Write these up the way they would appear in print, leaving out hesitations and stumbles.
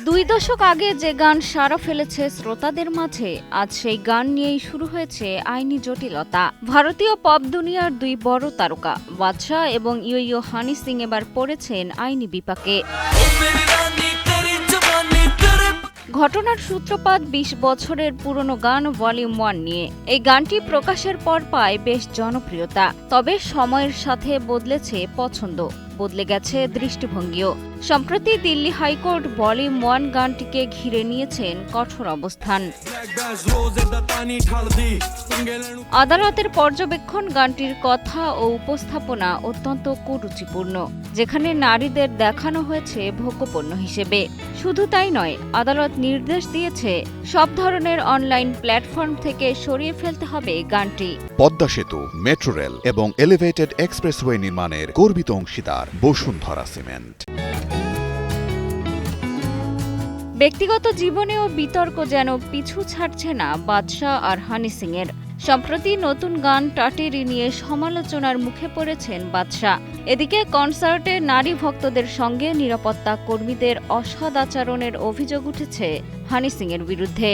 দুই দশক আগে যে গান সাড়া ফেলেছে শ্রোতাদের মাঝে, আজ সেই গান নিয়েই শুরু হয়েছে আইনি জটিলতা। ভারতীয় পপ দুনিয়ার দুই বড় তারকা বাদশা এবং ইয়ো ইয়ো হানি সিং এবার পড়েছেন আইনি বিপাকে। ঘটনার সূত্রপাত ২০ বছরের পুরনো গান ভলিউম 1 নিয়ে। এই গানটি প্রকাশের পর পায় বেশ জনপ্রিয়তা, তবে সময়ের সাথে বদলেছে পছন্দ, বদলে গেছে দৃষ্টিভঙ্গিও। সম্প্রতি দিল্লি হাইকোর্ট ভলিউম 1 গানটিকে ঘিরে নিয়েছেন কঠোর অবস্থান। আদালতের পর্যবেক্ষণ, গানটির কথা ও উপস্থাপনা অত্যন্ত কুরুচিপূর্ণ, যেখানে নারীদের দেখানো হয়েছে ভোগ্যপণ্য হিসেবে। শুধু তাই নয়, আদালত নির্দেশ দিয়েছে সব ধরনের অনলাইন প্ল্যাটফর্ম থেকে সরিয়ে ফেলতে হবে গানটি। পদ্মা সেতু, মেট্রো রেল এবং এলিভেটেড এক্সপ্রেসওয়ে নির্মাণের গর্বিত অংশীদার বসুন্ধরা সিমেন্ট। ব্যক্তিগত জীবনেও বিতর্ক যেন পিছু ছাড়ছে না বাদশা আর হানি সিং এর। সম্প্রতি নতুন গান টাটেরি নিয়ে সমালোচনার মুখে পড়েছেন বাদশা। এদিকে কনসার্টে নারী ভক্তদের সঙ্গে নিরাপত্তা কর্মীদের অসদাচরণের অভিযোগ উঠেছে হানি সিং এর বিরুদ্ধে।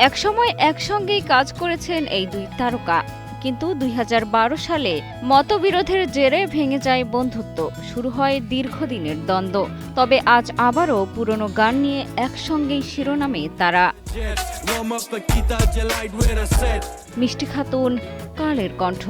একসময় একসঙ্গেই কাজ করেছেন এই দুই তারকা, কিন্তু ২০১২ সালে মতবিরোধের জেরে ভেঙে যায় বন্ধুত্ব, শুরু হয় দীর্ঘদিনের দ্বন্দ্ব। তবে আজ আবারও পুরনো গান নিয়ে একসঙ্গেই শিরোনামে তারা। মিষ্টি খাতুন, কালের কণ্ঠ।